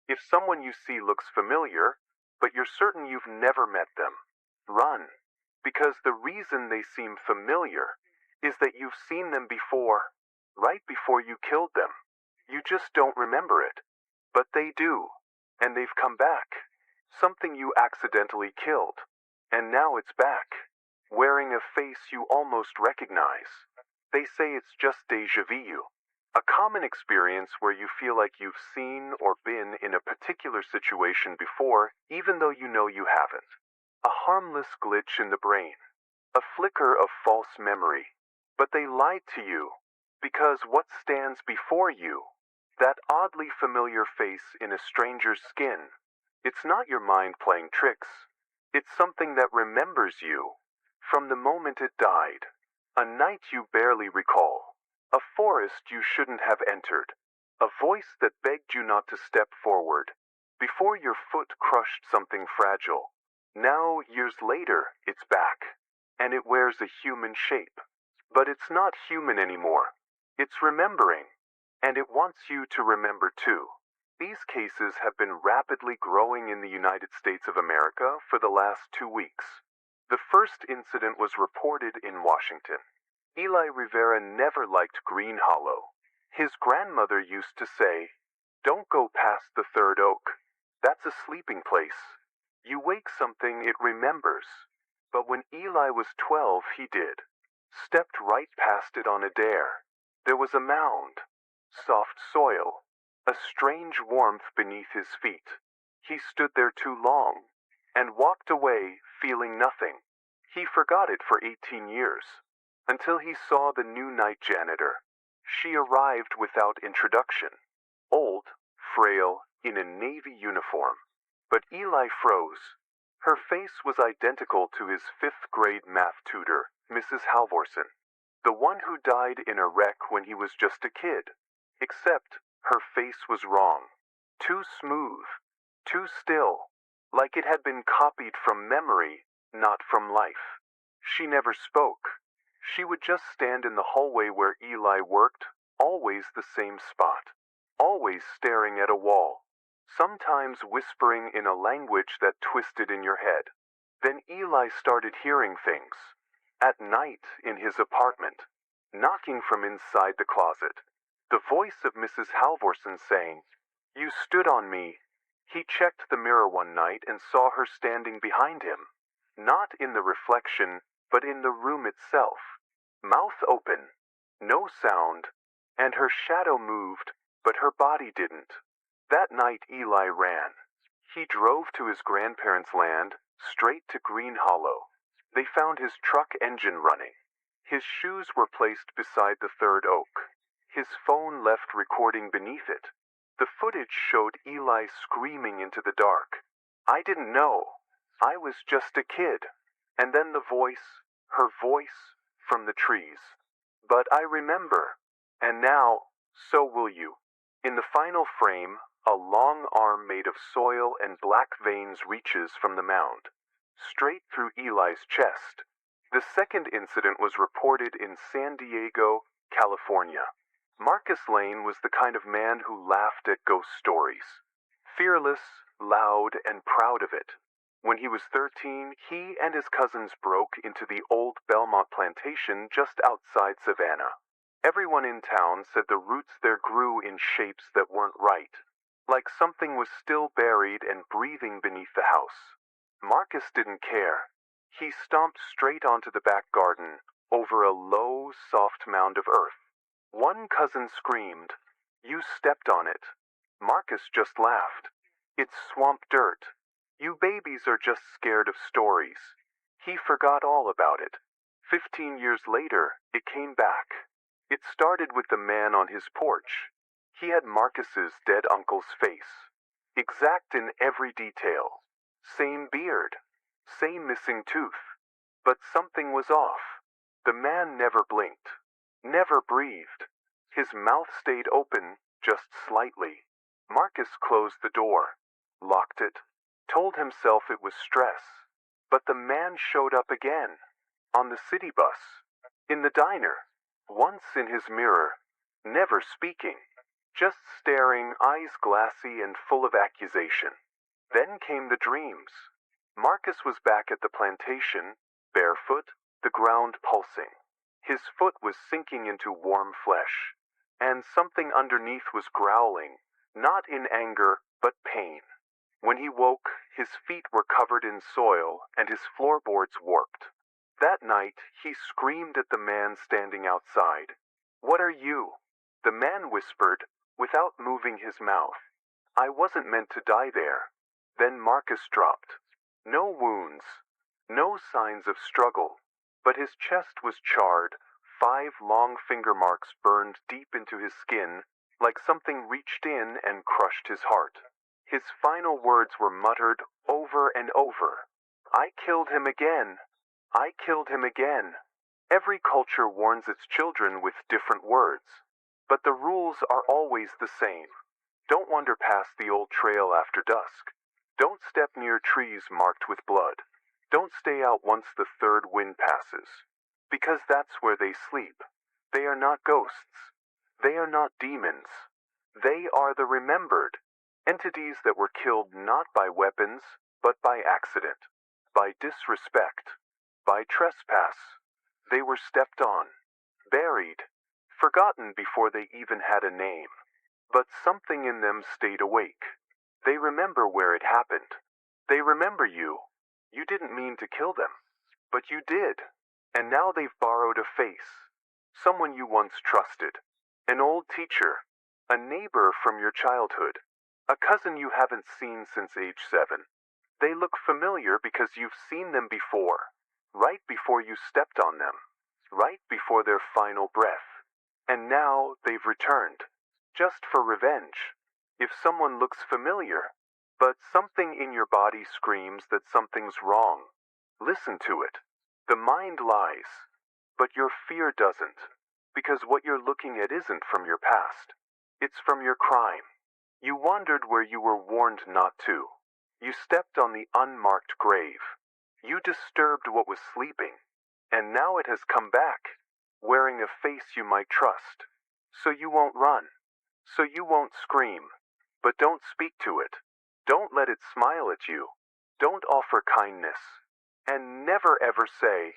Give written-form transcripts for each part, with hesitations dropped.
If someone you see looks familiar, but you're certain you've never met them, run. Because the reason they seem familiar is that you've seen them before, right before you killed them. You just don't remember it. But they do. And they've come back. Something you accidentally killed. And now it's back. Wearing a face you almost recognize. They say it's just déjà vu. A common experience where you feel like you've seen or been in a particular situation before, even though you know you haven't. A harmless glitch in the brain. A flicker of false memory. But they lied to you. Because what stands before you, that oddly familiar face in a stranger's skin, it's not your mind playing tricks. It's something that remembers you. From the moment it died. A night you barely recall. A forest you shouldn't have entered. A voice that begged you not to step forward. Before your foot crushed something fragile. Now, years later, it's back. And it wears a human shape. But it's not human anymore. It's remembering. And it wants you to remember too. These cases have been rapidly growing in the United States of America for the last 2 weeks. The first incident was reported in Washington. Eli Rivera never liked Green Hollow. His grandmother used to say, "Don't go past the third oak. That's a sleeping place. You wake something it remembers." But when Eli was 12, he did. Stepped right past it on a dare. There was a mound. Soft soil. A strange warmth beneath his feet. He stood there too long. And walked away, feeling nothing. He forgot it for 18 years. Until he saw the new night janitor. She arrived without introduction. Old, frail, in a Navy uniform. But Eli froze. Her face was identical to his 5th grade math tutor, Mrs. Halvorson. The one who died in a wreck when he was just a kid. Except, her face was wrong. Too smooth. Too still. Like it had been copied from memory, not from life. She never spoke. She would just stand in the hallway where Eli worked, always the same spot. Always staring at a wall. Sometimes whispering in a language that twisted in your head. Then Eli started hearing things. At night, in his apartment. Knocking from inside the closet. The voice of Mrs. Halvorson saying, "You stood on me." He checked the mirror one night and saw her standing behind him. Not in the reflection, but in the room itself. Mouth open. No sound. And her shadow moved, but her body didn't. That night Eli ran. He drove to his grandparents' land, straight to Green Hollow. They found his truck engine running. His shoes were placed beside the third oak. His phone left recording beneath it. The footage showed Eli screaming into the dark. "I didn't know. I was just a kid." And then the voice, her voice, from the trees. "But I remember. And now, so will you." In the final frame, a long arm made of soil and black veins reaches from the mound. Straight through Eli's chest. The second incident was reported in San Diego, California. Marcus Lane was the kind of man who laughed at ghost stories. Fearless, loud, and proud of it. When he was 13, he and his cousins broke into the old Belmont plantation just outside Savannah. Everyone in town said the roots there grew in shapes that weren't right. Like something was still buried and breathing beneath the house. Marcus didn't care. He stomped straight onto the back garden, over a low, soft mound of earth. One cousin screamed, "You stepped on it." Marcus just laughed. "It's swamp dirt. You babies are just scared of stories." He forgot all about it. 15 years later, it came back. It started with the man on his porch. He had Marcus's dead uncle's face. Exact in every detail. Same beard. Same missing tooth. But something was off. The man never blinked. Never breathed. His mouth stayed open, just slightly. Marcus closed the door. Locked it. Told himself it was stress. But the man showed up again. On the city bus. In the diner. Once in his mirror. Never speaking. just staring, eyes glassy and full of accusation. Then came the dreams. Marcus was back at the plantation, barefoot, the ground pulsing. His foot was sinking into warm flesh, and something underneath was growling, not in anger, but pain. When he woke, his feet were covered in soil and his floorboards warped. That night, he screamed at the man standing outside. "What are you?" The man whispered, without moving his mouth. "I wasn't meant to die there." Then Marcus dropped. No wounds, no signs of struggle, but his chest was charred, 5 long finger marks burned deep into his skin, like something reached in and crushed his heart. His final words were muttered over and over. "I killed him again. I killed him again." Every culture warns its children with different words, but the rules are always the same. Don't wander past the old trail after dusk. Don't step near trees marked with blood. Don't stay out once the third wind passes. Because that's where they sleep. They are not ghosts. They are not demons. They are the remembered. Entities that were killed not by weapons, but by accident, by disrespect, by trespass. They were stepped on, buried, forgotten before they even had a name. But something in them stayed awake. They remember where it happened. They remember you. You didn't mean to kill them, but you did. And now they've borrowed a face. Someone you once trusted. An old teacher. A neighbor from your childhood. A cousin you haven't seen since age 7. They look familiar because you've seen them before. Right before you stepped on them. Right before their final breath. And now they've returned. Just for revenge. If someone looks familiar, but something in your body screams that something's wrong, listen to it. The mind lies, but your fear doesn't, because what you're looking at isn't from your past. It's from your crime. You wandered where you were warned not to. You stepped on the unmarked grave. You disturbed what was sleeping, and now it has come back, wearing a face you might trust. So you won't run. So you won't scream. But don't speak to it. Don't let it smile at you. Don't offer kindness. And never ever say,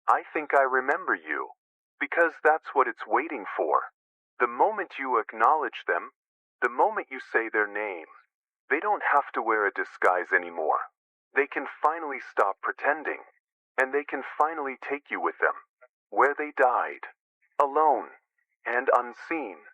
"I think I remember you," because that's what it's waiting for. The moment you acknowledge them, the moment you say their name, they don't have to wear a disguise anymore. They can finally stop pretending, and they can finally take you with them, where they died, alone and unseen.